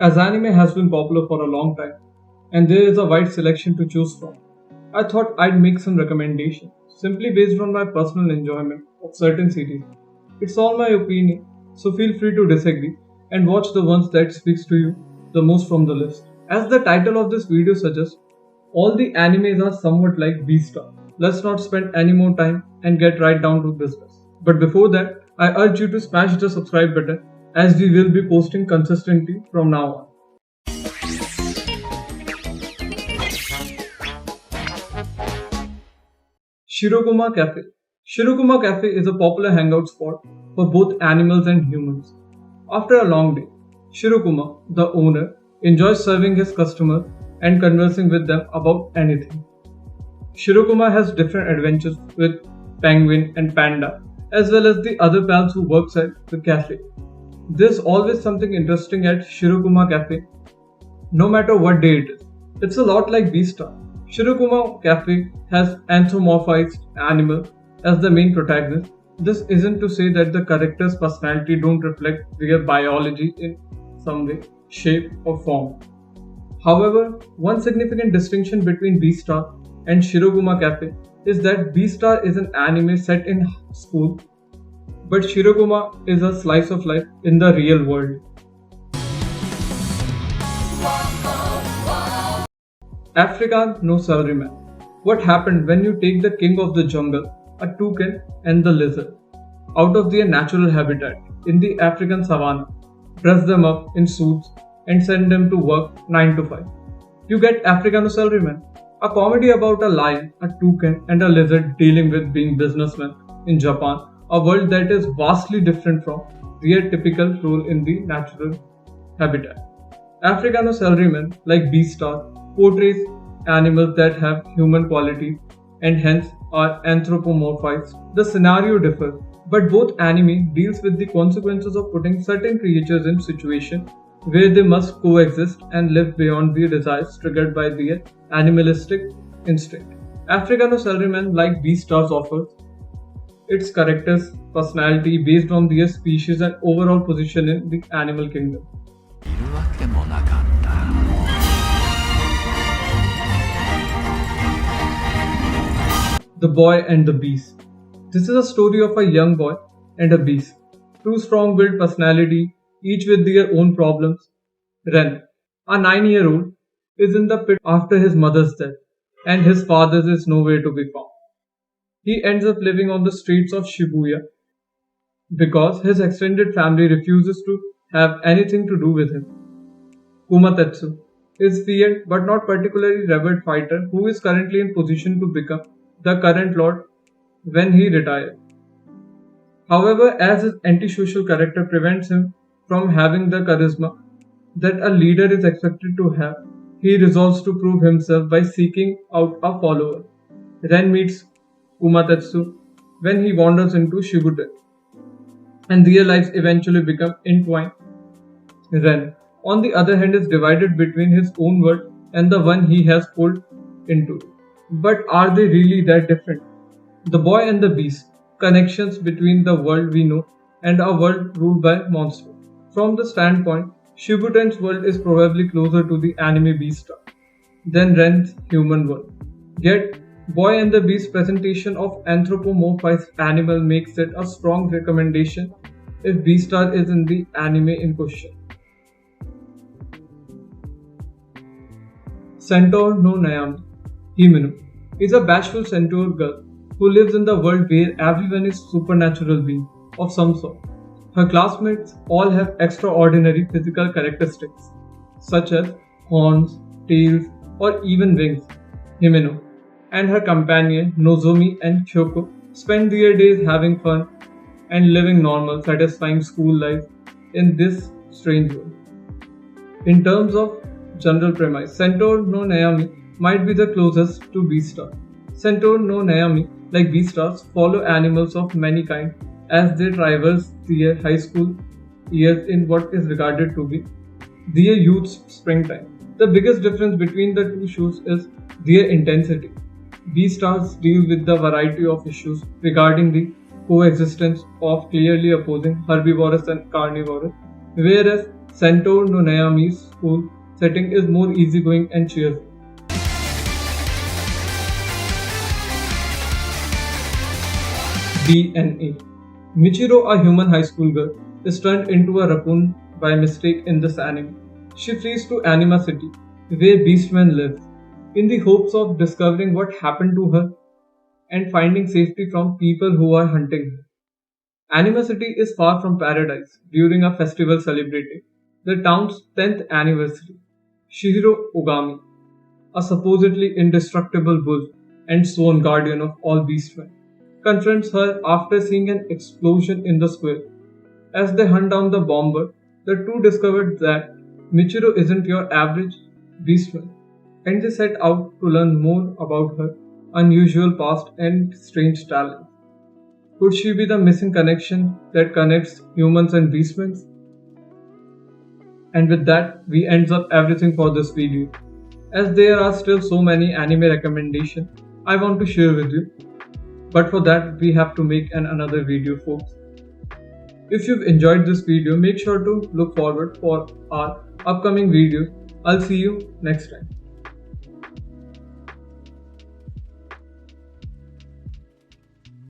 As anime has been popular for a long time, and there is a wide selection to choose from, I thought I'd make some recommendations, simply based on my personal enjoyment of certain series. It's all my opinion, so feel free to disagree and watch the ones that speaks to you the most from the list. As the title of this video suggests, all the animes are somewhat like Beastars. Let's not spend any more time and get right down to business. But before that, I urge you to smash the subscribe button as we will be posting consistently from now on. Shirokuma Cafe. Shirokuma Cafe is a popular hangout spot for both animals and humans. After a long day, Shirokuma, the owner, enjoys serving his customers and conversing with them about anything. Shirokuma has different adventures with Penguin and Panda, as well as the other pals who works at the cafe. There's always something interesting at Shirokuma Cafe, no matter what day it is. It's a lot like Beastars. Shirokuma Cafe has anthropomorphized animals as the main protagonist. This isn't to say that the character's personality don't reflect their biology in some way, shape or form. However, one significant distinction between Beastars and Shirokuma Cafe is that Beastars is an anime set in school, but Shirokuma is a slice of life in the real world. Africa No Salaryman. What happened when you take the king of the jungle, a toucan and the lizard, out of their natural habitat in the African savannah, dress them up in suits and send them to work 9 to 5? You get Africa No Salaryman, a comedy about a lion, a toucan and a lizard dealing with being businessmen in Japan, a world that is vastly different from their typical role in the natural habitat. Africa No Salaryman, like Beastars, portrays animals that have human qualities and hence are anthropomorphized. The scenario differs, but both anime deals with the consequences of putting certain creatures in situations where they must coexist and live beyond the desires triggered by their animalistic instinct. Africa No Salaryman, like Beastars, offers its characters' personality based on their species and overall position in the animal kingdom. The Boy and the Beast. This is a story of a young boy and a beast, two strong-willed personalities, each with their own problems. Ren, a 9-year-old, is in the pit after his mother's death, and his father's is nowhere to be found. He ends up living on the streets of Shibuya because his extended family refuses to have anything to do with him. Kumatetsu is feared but not particularly revered fighter who is currently in position to become the current lord when he retired. However, as his antisocial character prevents him from having the charisma that a leader is expected to have, he resolves to prove himself by seeking out a follower. Ren meets Kumatetsu when he wanders into Shibuten, and their lives eventually become entwined. Ren, on the other hand, is divided between his own world and the one he has pulled into. But are they really that different? The Boy and the Beast. Connections between the world we know and a world ruled by monsters. From the standpoint, Shibuten's world is probably closer to the anime Beastars than Ren's human world. Yet, Boy and the Beast presentation of anthropomorphized animal makes it a strong recommendation if Beastars is in the anime in question. Centaur no Nayami. Himeno is a bashful centaur girl who lives in the world where everyone is supernatural being of some sort. Her classmates all have extraordinary physical characteristics such as horns, tails, or even wings. Himeno and her companion Nozomi and Kyoko spend their days having fun and living normal, satisfying school life in this strange world. In terms of general premise, Centaur no Nayami might be the closest to Beastars. Centaur no Nayami, like Beastars, follow animals of many kinds as they traverse their high school years in what is regarded to be their youth's springtime. The biggest difference between the two shows is their intensity. Beastars deal with the variety of issues regarding the coexistence of clearly opposing herbivorous and carnivorous, whereas Sento no Naomi's school setting is more easygoing and cheerful. DNA. Michiro, a human high school girl, is turned into a raccoon by mistake in this anime. She flees to Anima City, where Beastman lives, in the hopes of discovering what happened to her and finding safety from people who are hunting her. Anima City is far from paradise during a festival celebrating the town's 10th anniversary. Shihiro Ogami, a supposedly indestructible wolf and sworn guardian of all beastmen, confronts her after seeing an explosion in the square. As they hunt down the bomber, the two discover that Michiro isn't your average beastman, and they set out to learn more about her unusual past and strange talents. Could she be the missing connection that connects humans and beastmen? And with that, we ends up everything for this video. As there are still so many anime recommendations I want to share with you, but for that we have to make another video, folks. If you've enjoyed this video, make sure to look forward for our upcoming videos. I'll see you next time.